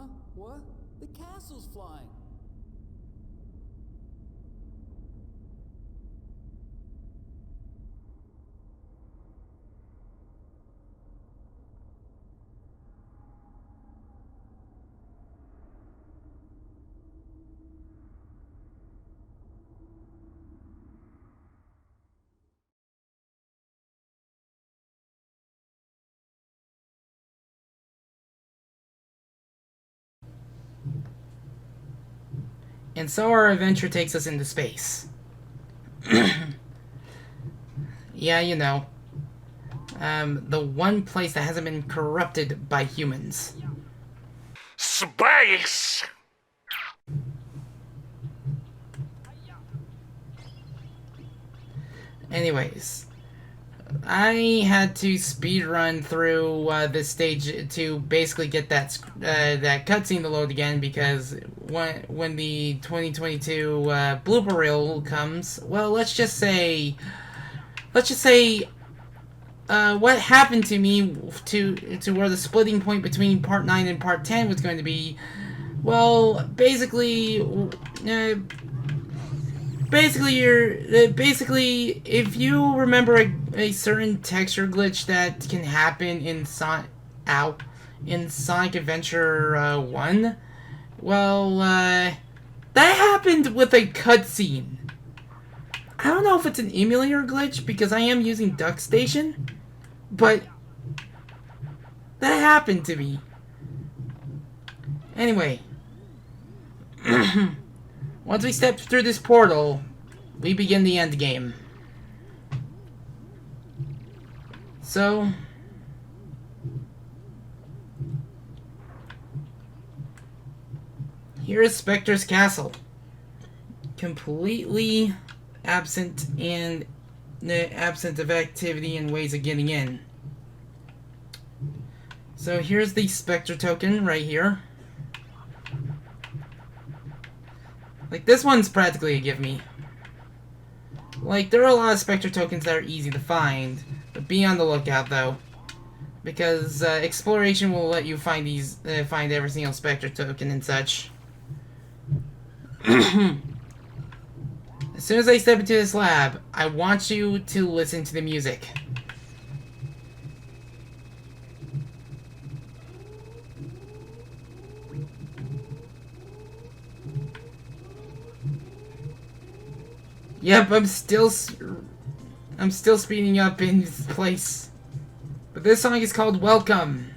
Huh? What? The castle's flying. And so our adventure takes us into space. Yeah, you know. The one place that hasn't been corrupted by humans. Space! Anyways, I had to speed run through this stage to basically get that cutscene to load again because when the 2022 blooper reel comes, well, let's just say what happened to me to where the splitting point between part 9 and part 10 was going to be. Well, basically if you remember a certain texture glitch that can happen in Sonic Adventure 1, well, that happened with a cutscene. I don't know if it's an emulator glitch because I am using DuckStation, but that happened to me. Anyway, once we step through this portal, we begin the end game. So, here is Spectre's castle. Completely absent of activity and ways of getting in. So here's the Spectre token right here. Like, this one's practically a give me. Like, there are a lot of Spectre tokens that are easy to find, but be on the lookout, though. Because exploration will let you find find every single Spectre token and such. As soon as I step into this lab, I want you to listen to the music. Yep, I'm still speeding up in this place. But this song is called Welcome.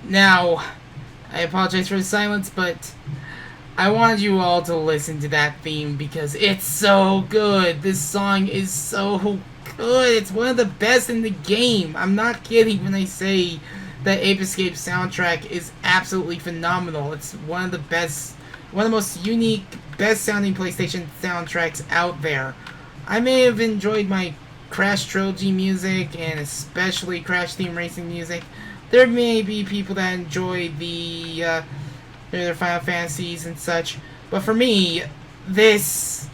Now, I apologize for the silence, but I wanted you all to listen to that theme because it's so good. This song is so good. It's one of the best in the game. I'm not kidding when I say that Ape Escape soundtrack is absolutely phenomenal. It's one of the best, one of the most unique, best sounding PlayStation soundtracks out there. I may have enjoyed my Crash Trilogy music and especially Crash Team Racing music. There may be people that enjoy their Final Fantasies and such, but for me, this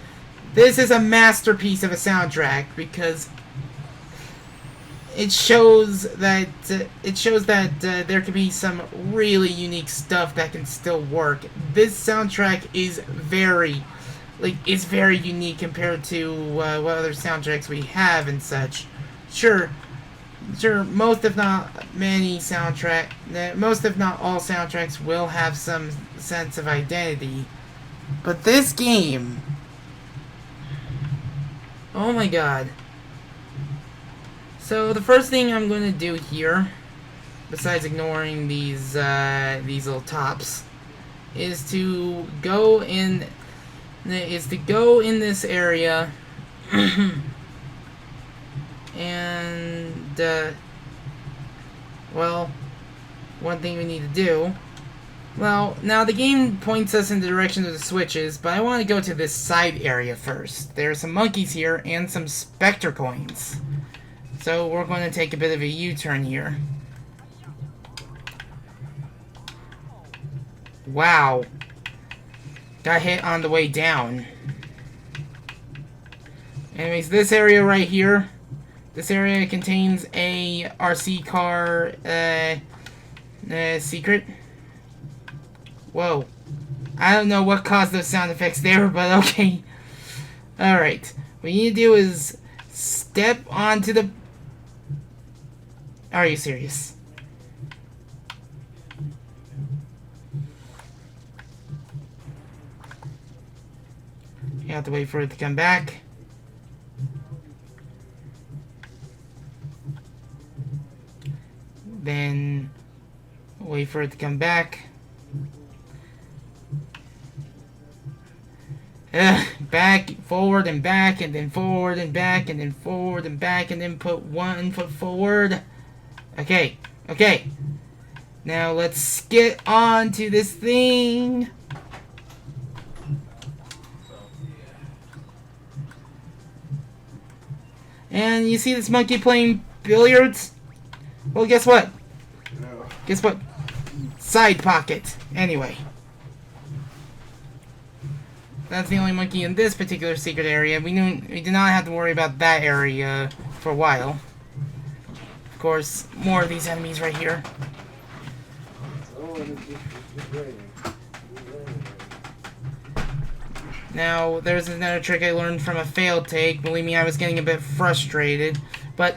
is a masterpiece of a soundtrack because it shows that there can be some really unique stuff that can still work. This soundtrack is very unique compared to what other soundtracks we have and such. Sure, most if not all soundtracks will have some sense of identity, but this game, oh my god. So the first thing I'm going to do here, besides ignoring these little tops, is to go in this area and well, one thing we need to do. Well, now the game points us in the direction of the switches, but I want to go to this side area first. There are some monkeys here and some Spectre coins. So we're going to take a bit of a U-turn here. Wow. Got hit on the way down. Anyways, this area right here. This area contains a RC car secret. Whoa. I don't know what caused those sound effects there, but okay. Alright. What you need to do is step onto the... Are you serious? You have to wait for it to come back. Then wait for it to come back. Back, forward and back, and then forward and back, and then forward and back, and then put 1 foot forward. Okay, okay. Now let's get on to this thing. And you see this monkey playing billiards? Well, guess what? No. Guess what? Side pocket. Anyway. That's the only monkey in this particular secret area. We did not have to worry about that area for a while. Of course, more of these enemies right here. Now, there's another trick I learned from a failed take. Believe me, I was getting a bit frustrated. But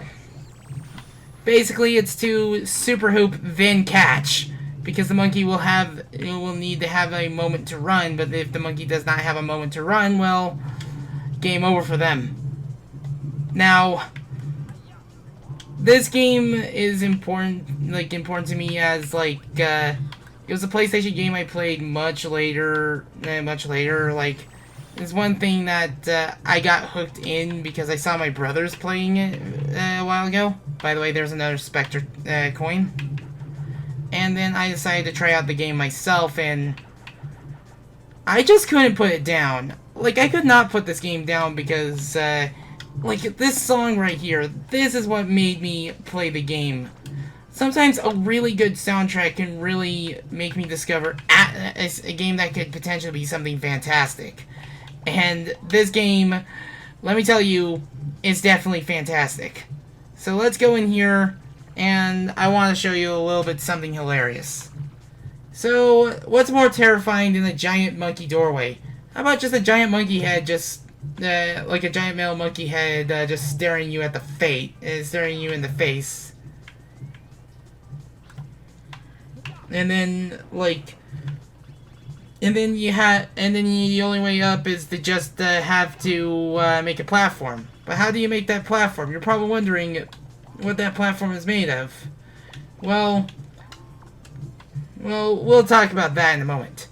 basically, it's to super hoop, then catch. Because the monkey will need to have a moment to run. But if the monkey does not have a moment to run, well, game over for them. Now, this game is important to me as it was a PlayStation game I played much later. It's one thing that I got hooked in because I saw my brothers playing it a while ago. By the way, there's another Spectre coin. And then I decided to try out the game myself, and I just couldn't put it down. I could not put this game down because, this song right here, this is what made me play the game. Sometimes a really good soundtrack can really make me discover a game that could potentially be something fantastic. And this game, let me tell you, is definitely fantastic. So let's go in here, and I want to show you a little bit something hilarious. So, what's more terrifying than a giant monkey doorway? How about just a giant monkey head like a giant male monkey head just staring you in the face? And then, the only way up is to just have to make a platform. But how do you make that platform? You're probably wondering what that platform is made of. Well, we'll talk about that in a moment.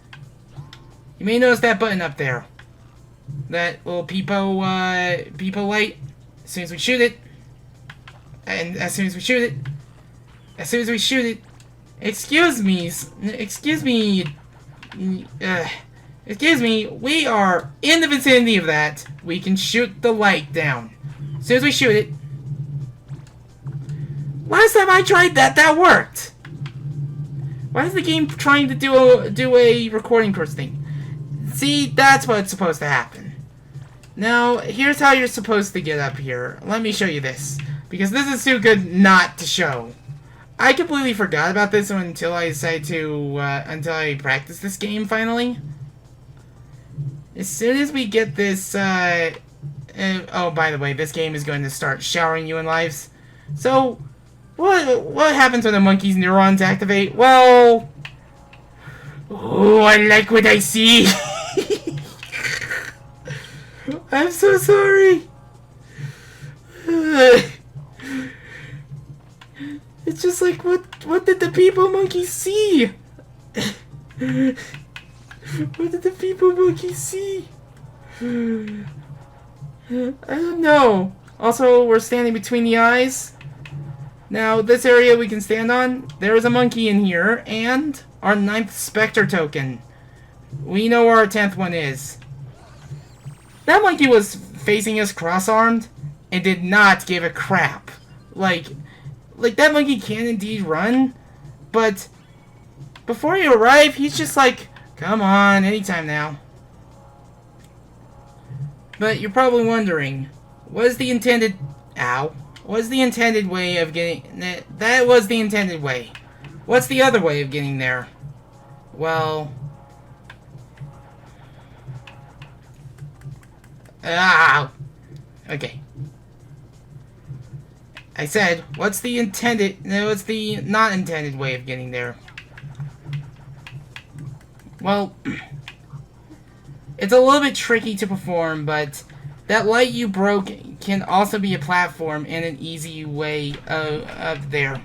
You may notice that button up there. That little peepo light. As soon as we shoot it. And as soon as we shoot it. Excuse me. Excuse me. We are in the vicinity of that. We can shoot the light down. As soon as we shoot it. Last time I tried that, that worked. Why is the game trying to do a recording course thing? See, that's what's supposed to happen. Now, here's how you're supposed to get up here. Let me show you this. Because this is too good not to show. I completely forgot about this one until I decided to, until I practiced this game finally. As soon as we get this, oh, by the way, this game is going to start showering you in lives. So, what happens when a monkey's neurons activate? Well, oh, I like what I see. I'm so sorry. It's just like, what did the people monkey see? What did the people monkey see? I don't know. Also, we're standing between the eyes. Now, this area we can stand on, there is a monkey in here, and our 9th Spectre token. We know where our 10th one is. That monkey was facing us cross-armed, and did not give a crap. Like that monkey can indeed run, but before you arrive, he's just like, come on, anytime now. But you're probably wondering, was the intended... Ow. Was the intended way of getting... That was the intended way. What's the other way of getting there? Well... Ow! Okay. I said, what's the intended... No, what's the not intended way of getting there? Well... It's a little bit tricky to perform, but... That light you broke can also be a platform and an easy way of there.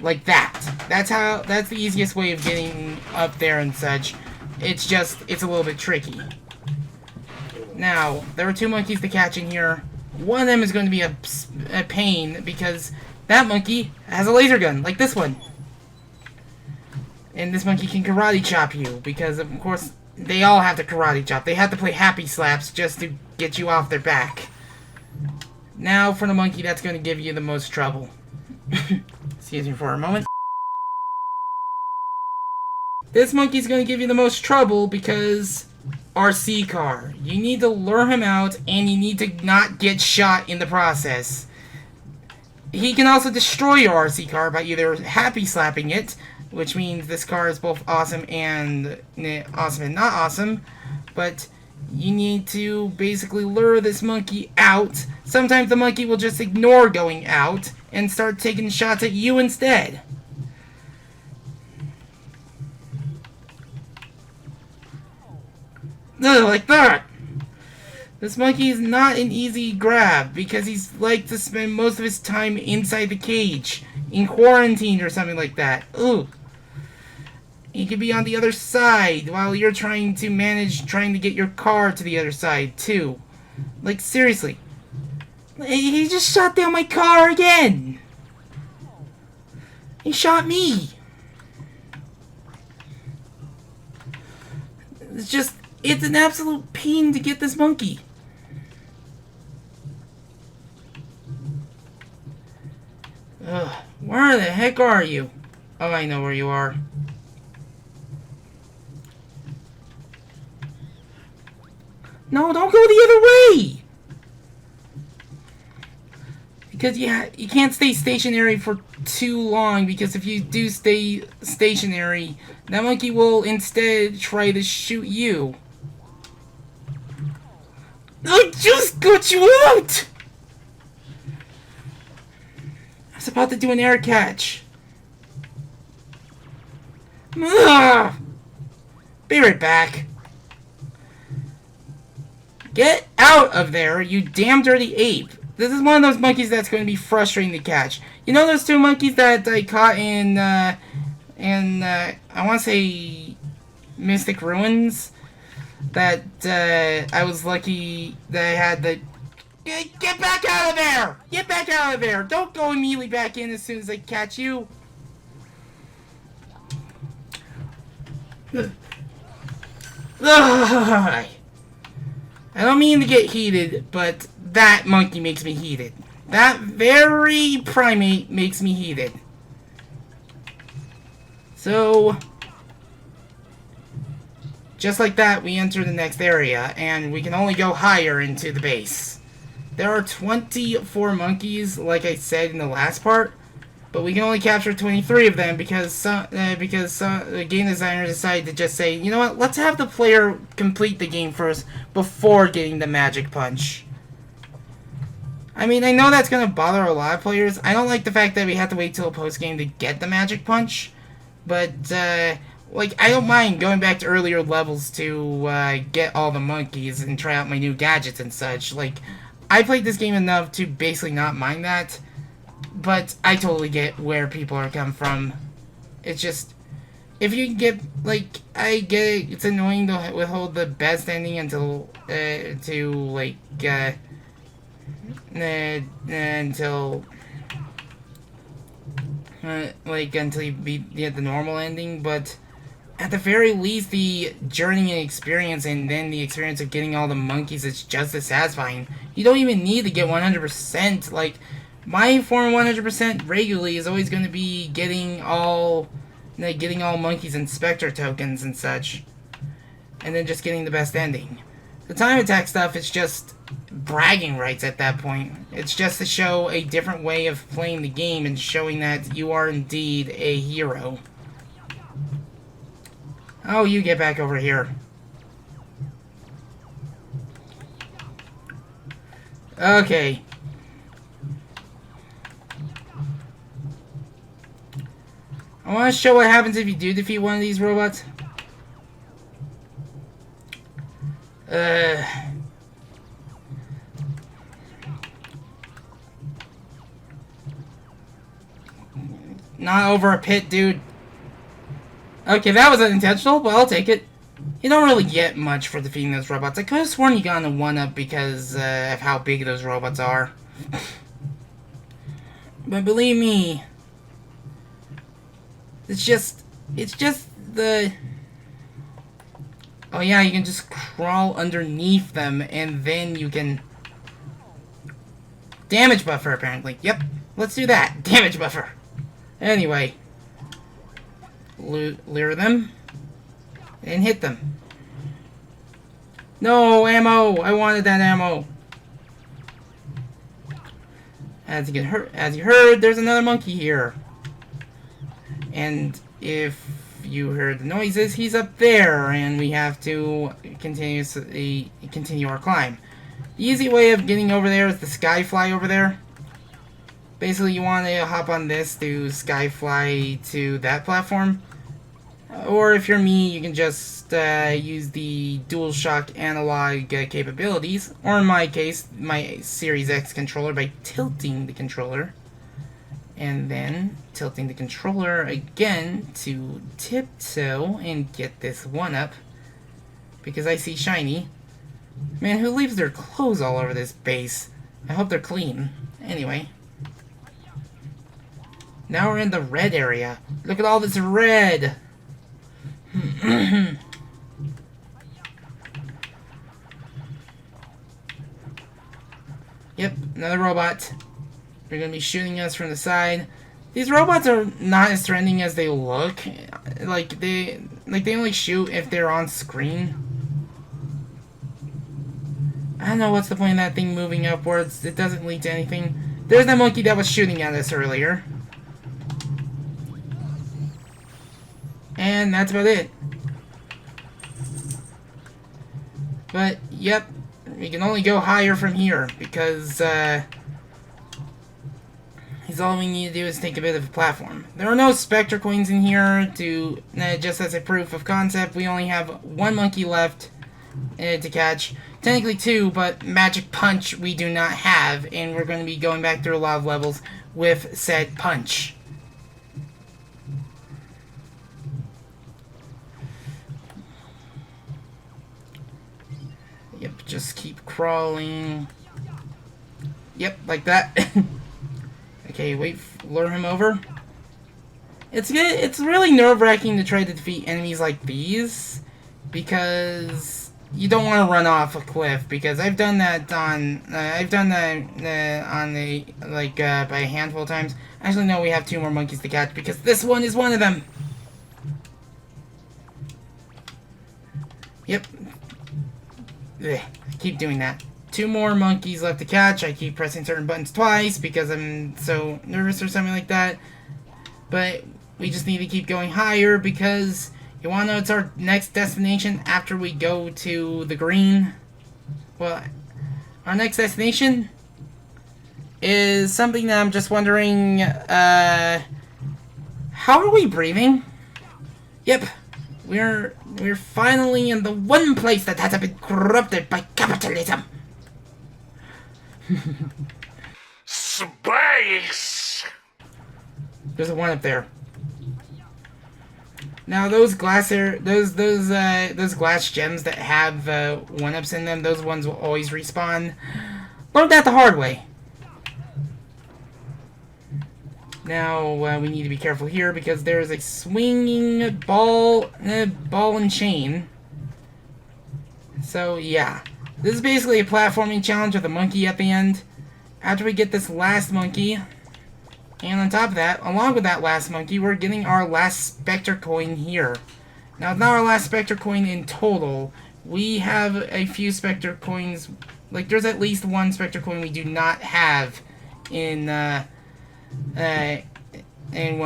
Like that. That's the easiest way of getting up there and such. It's a little bit tricky. Now, there are 2 monkeys to catch in here. One of them is going to be a pain because that monkey has a laser gun, like this one. And this monkey can karate chop you because, of course, they all have to karate chop. They have to play happy slaps just to get you off their back. Now for the monkey that's going to give you the most trouble. Excuse me for a moment. This monkey's going to give you the most trouble because RC car. You need to lure him out and you need to not get shot in the process. He can also destroy your RC car by either happy slapping it, which means this car is both awesome and not awesome, but you need to basically lure this monkey out. Sometimes the monkey will just ignore going out and start taking shots at you instead. Like that. This monkey is not an easy grab because he's like to spend most of his time inside the cage, in quarantine or something like that. Ooh. He could be on the other side while you're trying to get your car to the other side, too. Like, seriously. He just shot down my car again! He shot me! It's an absolute pain to get this monkey. Ugh, where the heck are you? Oh, I know where you are. No, don't go the other way! Because you can't stay stationary for too long, because if you do stay stationary, that monkey will instead try to shoot you. I just got you out! I was about to do an air catch. Ugh! Be right back. Get out of there, you damn dirty ape. This is one of those monkeys that's going to be frustrating to catch. You know those 2 monkeys that I caught in I want to say Mystic Ruins? that I was lucky that I had the... Get back out of there! Get back out of there! Don't go immediately back in as soon as I catch you. Ugh. I don't mean to get heated, but that monkey makes me heated. That very primate makes me heated. So, just like that, we enter the next area, and we can only go higher into the base. There are 24 monkeys, like I said in the last part, but we can only capture 23 of them because the game designer decided to just say, you know what, let's have the player complete the game first before getting the magic punch. I mean, I know that's going to bother a lot of players. I don't like the fact that we have to wait till post-game to get the magic punch, but, like, I don't mind going back to earlier levels to get all the monkeys and try out my new gadgets and such. Like, I played this game enough to basically not mind that. But I totally get where people are coming from. It's just, if you get, like, I get it, it's annoying to withhold the best ending until, until you get the normal ending, but at the very least, the journey and experience, and then the experience of getting all the monkeys is just as satisfying. You don't even need to get 100%, like... My form 100% regularly is always going to be getting all monkeys and specter tokens and such. And then just getting the best ending. The time attack stuff is just bragging rights at that point. It's just to show a different way of playing the game and showing that you are indeed a hero. Oh, you get back over here. Okay. I want to show what happens if you do defeat one of these robots. Not over a pit, dude. Okay, that was unintentional, but I'll take it. You don't really get much for defeating those robots. I could have sworn you got a 1-up because of how big those robots are. But believe me... It's just the... Oh yeah, you can just crawl underneath them, and then you can... Damage buffer, apparently. Yep, let's do that. Damage buffer. Anyway. Lure them. And hit them. No, ammo! I wanted that ammo. As you heard, there's another monkey here. And if you heard the noises, he's up there, and we have to continue our climb. The easy way of getting over there is the skyfly over there. Basically, you want to hop on this to skyfly to that platform. Or if you're me, you can just use the DualShock analog capabilities, or in my case, my Series X controller by tilting the controller. And then tilting the controller again to tiptoe and get this 1-up. Because I see shiny. Man, who leaves their clothes all over this base? I hope they're clean. Anyway. Now we're in the red area. Look at all this red! Yep, another robot. They're gonna be shooting us from the side. These robots are not as threatening as they look. Like they only shoot if they're on screen. I don't know what's the point of that thing moving upwards. It doesn't lead to anything. There's that monkey that was shooting at us earlier. And that's about it. But, yep. We can only go higher from here because, all we need to do is take a bit of a platform. There are no Spectre coins in here to, just as a proof of concept. We only have one monkey left to catch. Technically two, but Magic Punch we do not have, and we're going to be going back through a lot of levels with said punch. just keep crawling. Yep, like that. Okay, wait, lure him over. It's good. It's really nerve-wracking to try to defeat enemies like these, because you don't want to run off a cliff. Because I've done that on, on the by a handful of times. Actually, no, we have 2 more monkeys to catch because this one is one of them. Yep. Ugh, I keep doing that. 2 more monkeys left to catch. I keep pressing certain buttons twice because I'm so nervous or something like that. But we just need to keep going higher because you want to know it's our next destination after we go to the green. Well, our next destination is something that I'm just wondering, how are we breathing? Yep, we're finally in the one place that hasn't been corrupted by capitalism. Space! There's a one up there. Now those glass those glass gems that have 1-ups in them, those ones will always respawn. Learned that the hard way. Now we need to be careful here because there is a swinging ball and chain. So yeah, this is basically a platforming challenge with a monkey at the end. After we get this last monkey, and on top of that, along with that last monkey, we're getting our last Spectre coin here. Now, it's not our last Spectre coin in total. We have a few Spectre coins. Like, there's at least 1 Spectre coin we do not have in one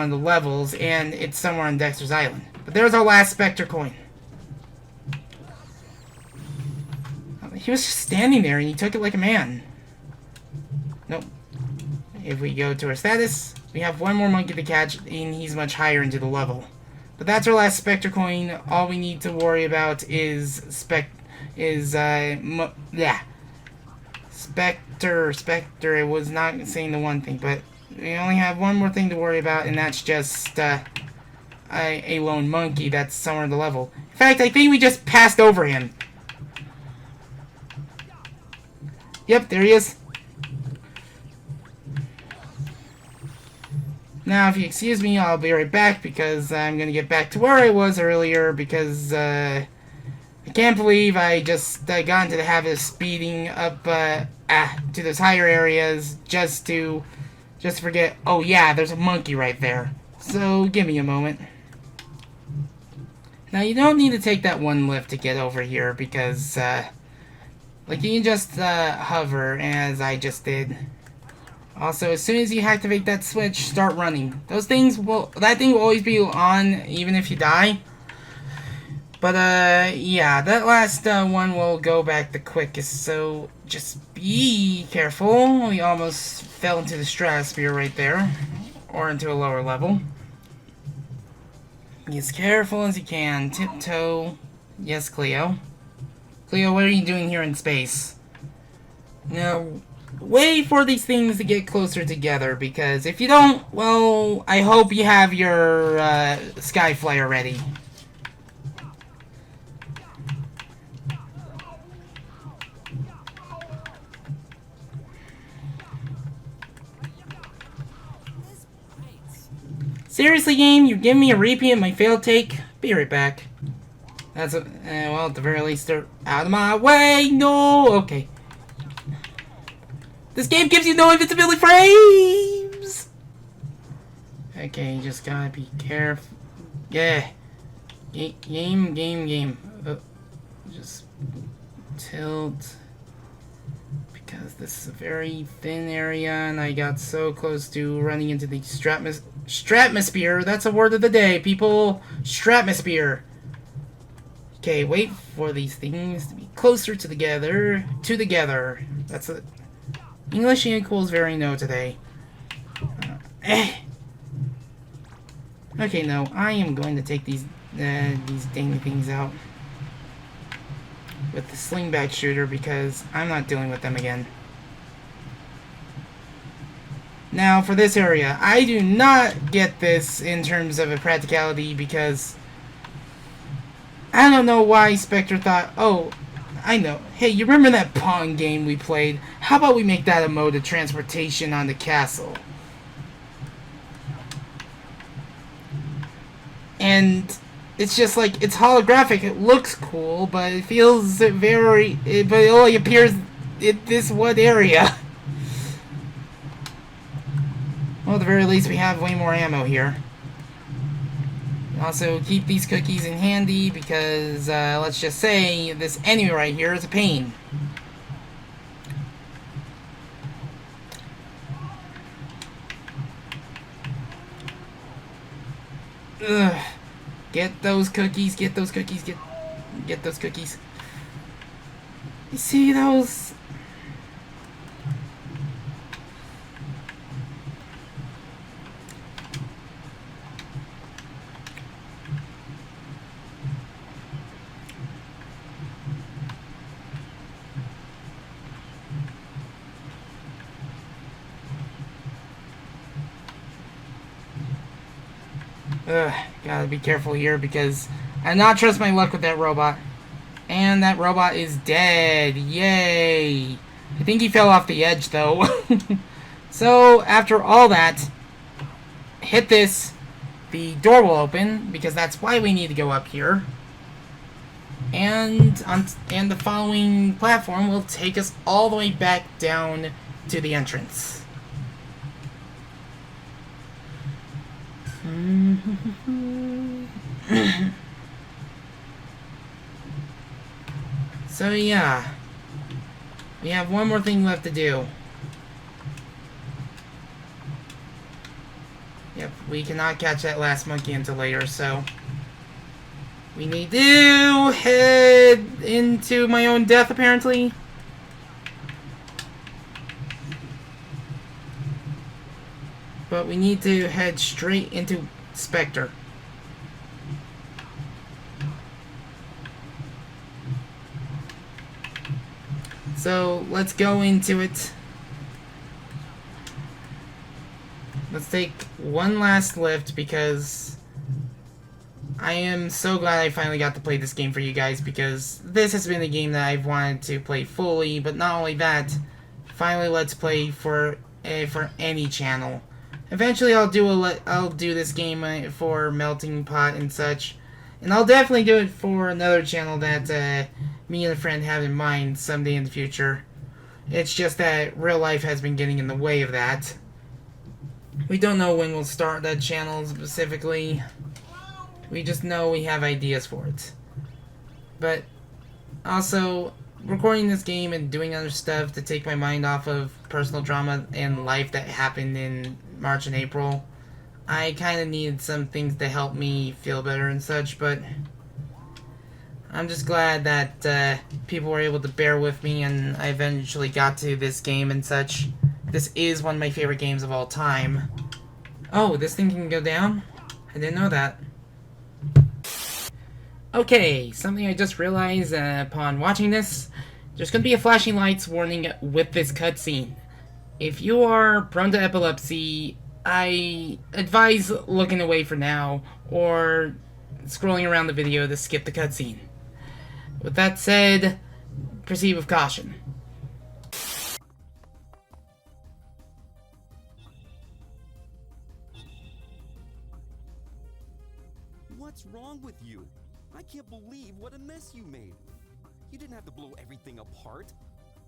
of the levels, and it's somewhere on Dexter's Island. But there's our last Spectre coin. He was just standing there, and he took it like a man. Nope. If we go to our status, we have 1 more monkey to catch, and he's much higher into the level. But that's our last Spectre coin. All we need to worry about is Spectre. It was not saying the one thing, but we only have 1 more thing to worry about, and that's just a lone monkey that's somewhere in the level. In fact, I think we just passed over him. Yep, there he is. Now, if you excuse me, I'll be right back because I'm going to get back to where I was earlier because I can't believe I just got into the habit of speeding up to those higher areas just to forget, oh yeah, there's a monkey right there. So, give me a moment. Now, you don't need to take that 1 lift to get over here because, like, you can just hover as I just did. Also, as soon as you activate that switch, start running. That thing will always be on, even if you die. But, yeah, that last one will go back the quickest, so just be careful. We almost fell into the stratosphere right there, or into a lower level. Be as careful as you can. Tiptoe. Yes, Cleo. Cleo, what are you doing here in space? Now, wait for these things to get closer together, because if you don't, well, I hope you have your Sky Flyer ready. Seriously, game? You're giving me a repeat of my failed take? Be right back. That's well, at the very least, they're out of my way. No, okay. This game gives you no invincibility frames! Okay, you just gotta be careful. Yeah. Game. Just tilt. Because this is a very thin area, and I got so close to running into the Stratmosphere. That's a word of the day, people. Stratmosphere. Okay, wait for these things to be closer to together. That's it. English equals very no today. Okay, no, I am going to take these dang things out with the slingback shooter because I'm not dealing with them again. Now, for this area, I do not get this in terms of a practicality because I don't know why Spectre thought, oh, I know. Hey, you remember that Pong game we played? How about we make that a mode of transportation on the castle? And it's just like, it's holographic. It looks cool, but it feels very... but it only appears in this one area. Well, at the very least, we have way more ammo here. Also, keep these cookies in handy because, let's just say, this enemy right here is a pain. Ugh. Get those cookies, get those cookies, get those cookies. You see those? Gotta be careful here because I do not trust my luck with that robot. And that robot is dead. Yay! I think he fell off the edge though. So, after all that, hit this. The door will open because that's why we need to go up here. And the following platform will take us all the way back down to the entrance. So yeah, we have one more thing left to do. Yep, we cannot catch that last monkey until later, so we need to head into my own death, apparently. But we need to head straight into Spectre. So, let's go into it. Let's take one last lift because I am so glad I finally got to play this game for you guys because this has been a game that I've wanted to play fully, but not only that, finally let's play for any channel. Eventually I'll do this game for Melting Pot and such, and I'll definitely do it for another channel that me and a friend have in mind someday in the future. It's just that real life has been getting in the way of that. We don't know when we'll start that channel specifically. We just know we have ideas for it. But also, recording this game and doing other stuff to take my mind off of personal drama and life that happened in March and April, I kind of needed some things to help me feel better and such, but I'm just glad that people were able to bear with me and I eventually got to this game and such. This is one of my favorite games of all time. Oh, this thing can go down? I didn't know that. Okay, something I just realized upon watching this. There's going to be a flashing lights warning with this cutscene. If you are prone to epilepsy, I advise looking away for now, or scrolling around the video to skip the cutscene. With that said, proceed with caution. What's wrong with you? I can't believe what a mess you made. You didn't have to blow everything apart.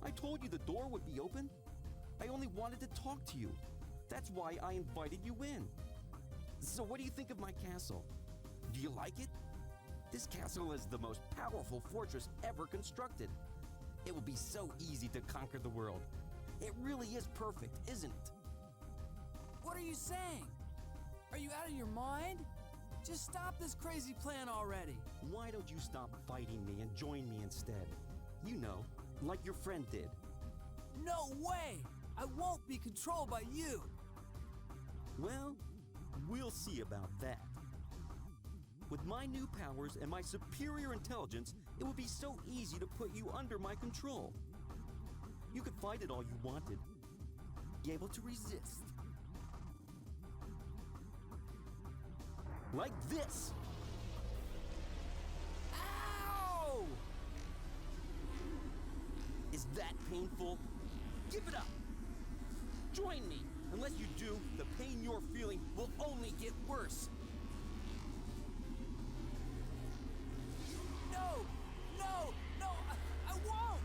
I told you the door would be open. I only wanted to talk to you. That's why I invited you in. So what do you think of my castle? Do you like it? This castle is the most powerful fortress ever constructed. It will be so easy to conquer the world. It really is perfect, isn't it? What are you saying? Are you out of your mind? Just stop this crazy plan already. Why don't you stop fighting me and join me instead? You know, like your friend did. No way! I won't be controlled by you. Well, we'll see about that. With my new powers and my superior intelligence, it would be so easy to put you under my control. You could fight it all you wanted. Be able to resist. Like this. Ow! painful? Give it up. Join me. Unless you do, the pain you're feeling will only get worse. No! No! No! I won't!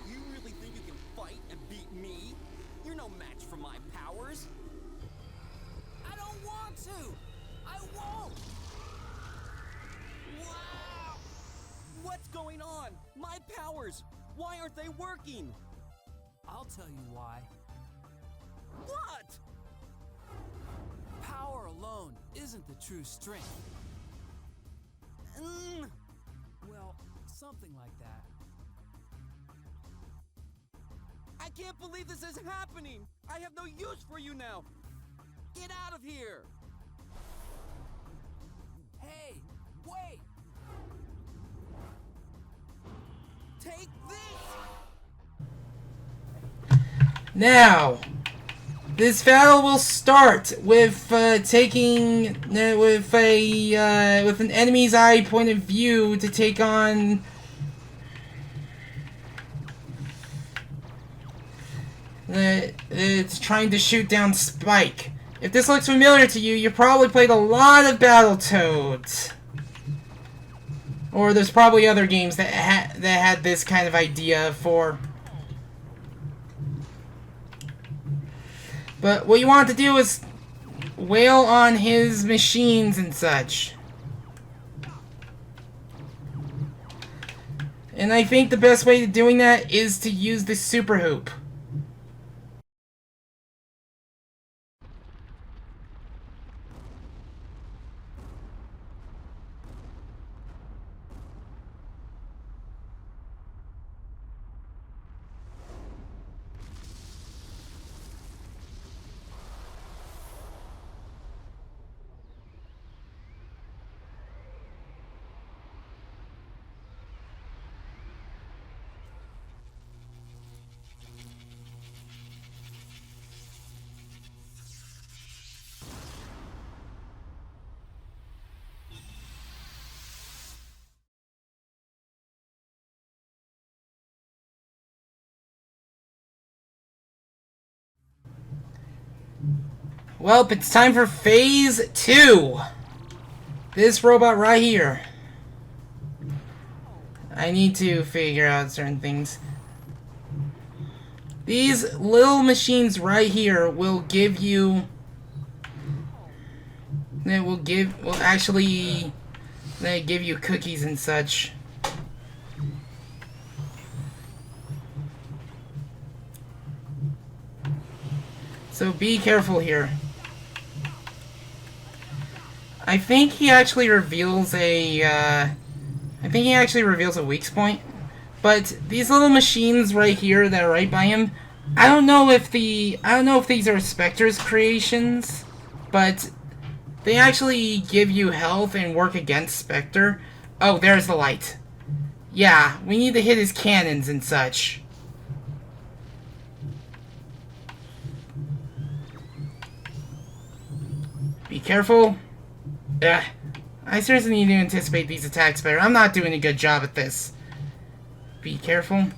You really think you can fight and beat me? You're no match for my powers. I don't want to! I won't! Wow! What's going on? My powers! Why aren't they working? I'll tell you why. What? Power alone isn't the true strength. Well, something like that. I can't believe this is happening! I have no use for you now! Get out of here! Hey, wait! Take this! Now, this battle will start with taking with an enemy's eye point of view to take on. It's trying to shoot down Spike. If this looks familiar to you, you probably played a lot of Battletoads. Or there's probably other games that had this kind of idea for. But what you want to do is wail on his machines and such. And I think the best way of doing that is to use the Super Hoop. Well, it's time for Phase 2. This robot right here. I need to figure out certain things. These little machines right here will give you... will actually give you cookies and such. So be careful here. I think he actually reveals a weak point. But these little machines right here that are right by him, I don't know if these are Spectre's creations, but they actually give you health and work against Spectre. Oh, there's the light. Yeah, we need to hit his cannons and such. Be careful. I seriously need to anticipate these attacks better. I'm not doing a good job at this. Be careful.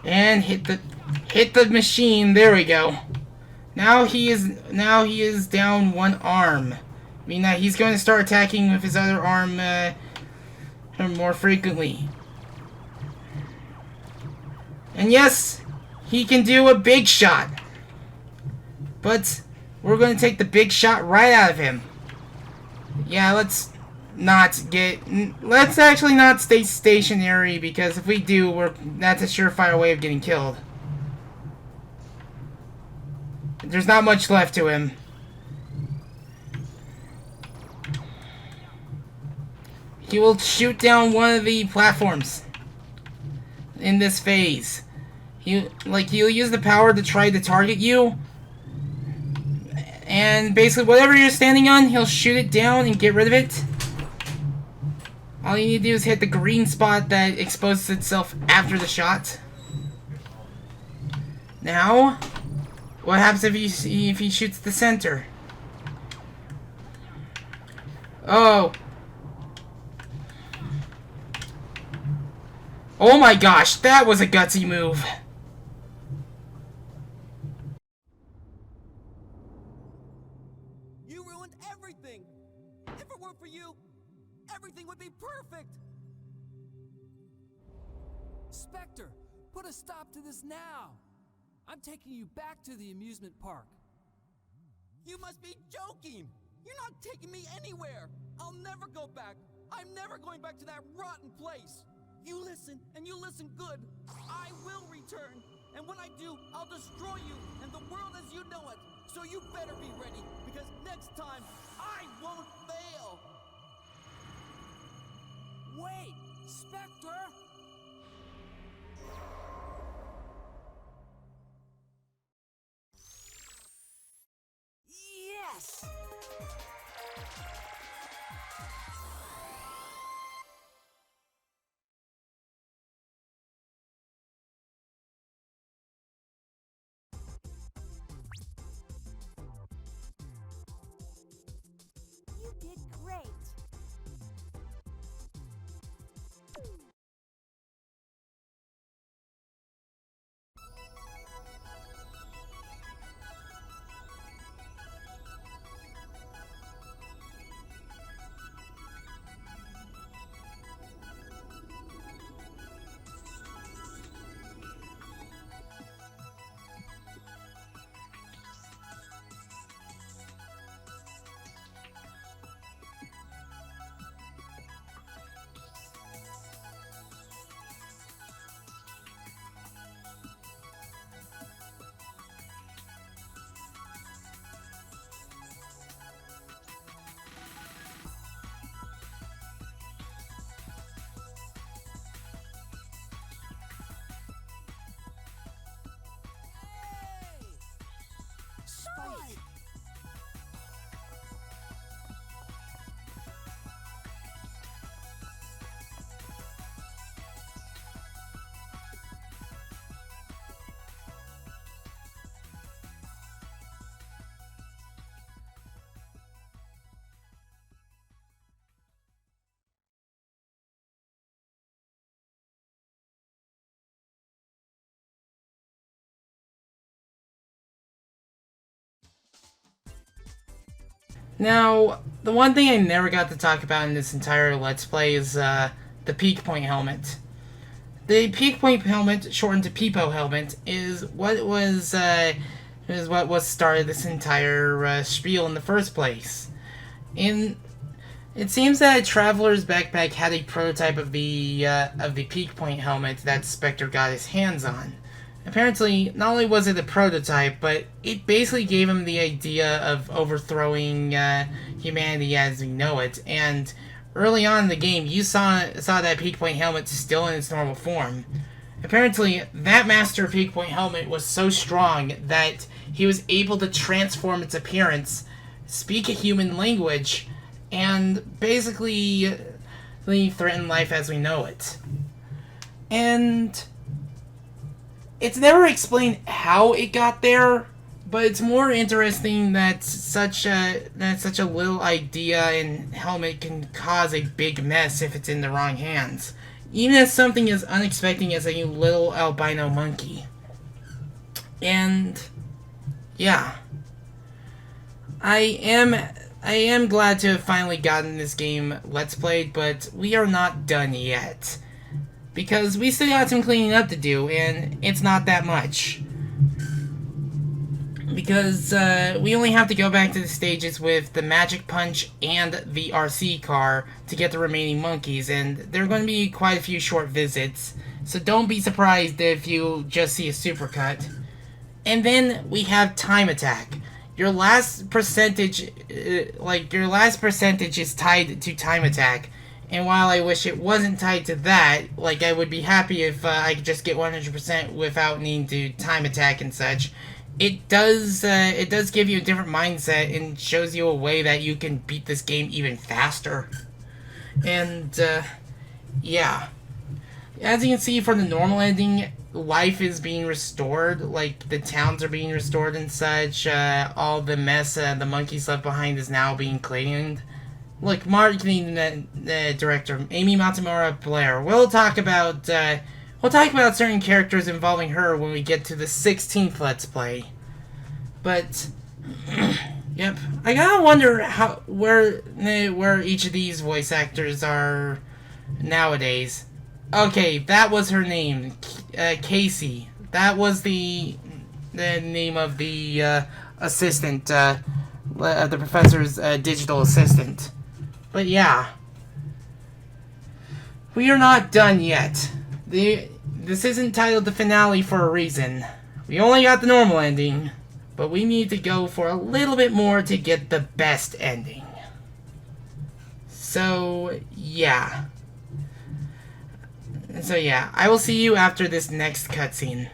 And hit the machine. There we go. Now he is down one arm. I mean that he's going to start attacking with his other arm more frequently. And yes, he can do a big shot. But we're going to take the big shot right out of him. Yeah, let's actually not stay stationary, because if we do, that's a surefire way of getting killed. There's not much left to him. He will shoot down one of the platforms in this phase. He'll use the power to try to target you. And basically, whatever you're standing on, he'll shoot it down and get rid of it. All you need to do is hit the green spot that exposes itself after the shot. Now, what happens if he shoots the center? Oh. Oh my gosh, that was a gutsy move. You ruined everything! If it weren't for you, everything would be perfect! Spectre, put a stop to this now! I'm taking you back to the amusement park. You must be joking! You're not taking me anywhere! I'll never go back! I'm never going back to that rotten place! You listen, and you listen good! I will return! And when I do, I'll destroy you and the world as you know it! So you better be ready, because next time, I won't fail! Wait, Spectre! Yes! You did great. Spike! Now, the one thing I never got to talk about in this entire Let's Play is the Peak Point helmet. The Peak Point helmet, shortened to Peepo helmet, is what was started this entire spiel in the first place. It seems that a Traveler's Backpack had a prototype of the Peak Point helmet that Spectre got his hands on. Apparently, not only was it a prototype, but it basically gave him the idea of overthrowing humanity as we know it. And early on in the game, you saw that Peak Point helmet still in its normal form. Apparently, that Master Peak Point helmet was so strong that he was able to transform its appearance, speak a human language, and basically threaten life as we know it. And it's never explained how it got there, but it's more interesting that such a little idea and helmet can cause a big mess if it's in the wrong hands, even as something as unexpected as a little albino monkey. And yeah, I am glad to have finally gotten this game Let's Played, but we are not done yet. Because we still got some cleaning up to do, and it's not that much. Because we only have to go back to the stages with the Magic Punch and the RC car to get the remaining monkeys, and there are going to be quite a few short visits, so don't be surprised if you just see a supercut. And then we have Time Attack. Your last percentage is tied to Time Attack. And while I wish it wasn't tied to that, like, I would be happy if I could just get 100% without needing to time attack and such, it does give you a different mindset and shows you a way that you can beat this game even faster. And, yeah. As you can see from the normal ending, life is being restored, like, the towns are being restored and such, all the mess the monkeys left behind is now being cleaned. look, marketing director Amy Matamura Blair. We'll talk about certain characters involving her when we get to the 16th Let's Play. But yep, I gotta wonder where each of these voice actors are nowadays. Okay, that was her name, Casey. That was the name of the assistant, the professor's digital assistant. But yeah, we are not done yet. This isn't titled the finale for a reason. We only got the normal ending, but we need to go for a little bit more to get the best ending. So yeah, I will see you after this next cutscene.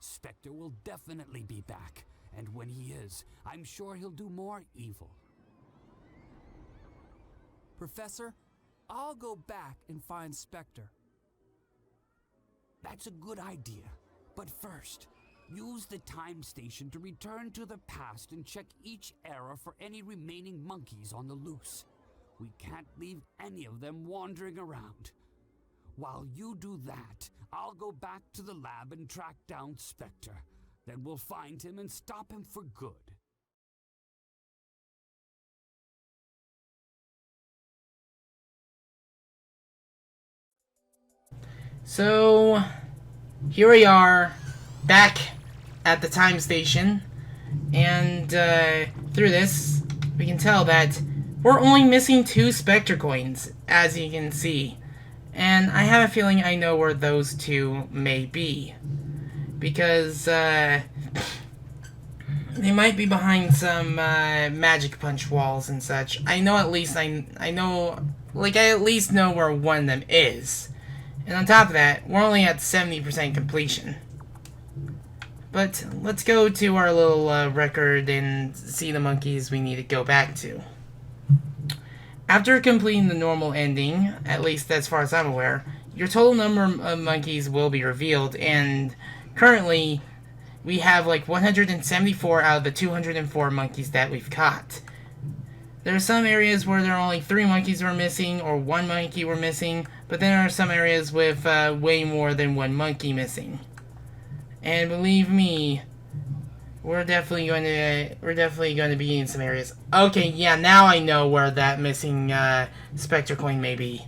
Spectre will definitely be back, and when he is, I'm sure he'll do more evil. Professor, I'll go back and find Spectre. That's a good idea, but first, use the time station to return to the past and check each era for any remaining monkeys on the loose. We can't leave any of them wandering around. While you do that, I'll go back to the lab and track down Spectre. Then we'll find him and stop him for good. So, here we are, back at the time station, and through this, we can tell that we're only missing 2 Spectre coins, as you can see. And I have a feeling I know where those 2 may be. Because, they might be behind some, magic punch walls and such. I know at least, I at least know where one of them is. And on top of that, we're only at 70% completion. But, let's go to our little, record and see the monkeys we need to go back to. After completing the normal ending, at least as far as I'm aware, your total number of monkeys will be revealed, and currently we have like 174 out of the 204 monkeys that we've caught. There are some areas where there are only 3 monkeys we're missing, or 1 monkey we're missing, but then there are some areas with way more than 1 monkey missing. And believe me, we're definitely going to be in some areas. Okay, yeah, now I know where that missing Spectre coin may be.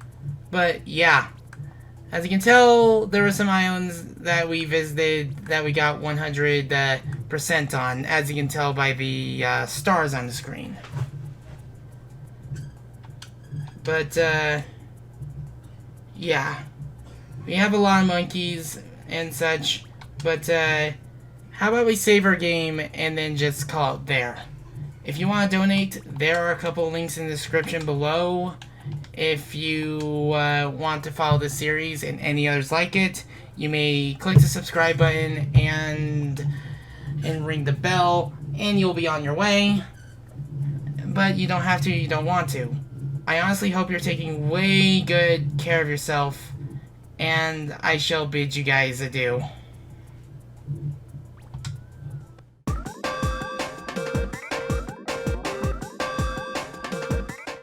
But yeah, as you can tell, there were some islands that we visited that we got 100% on, as you can tell by the stars on the screen. But yeah, we have a lot of monkeys and such, but how about we save our game and then just call it there. If you want to donate, there are a couple links in the description below. If you want to follow this series and any others like it, you may click the subscribe button and ring the bell, and you'll be on your way. But you don't have to, you don't want to. I honestly hope you're taking way good care of yourself, and I shall bid you guys adieu.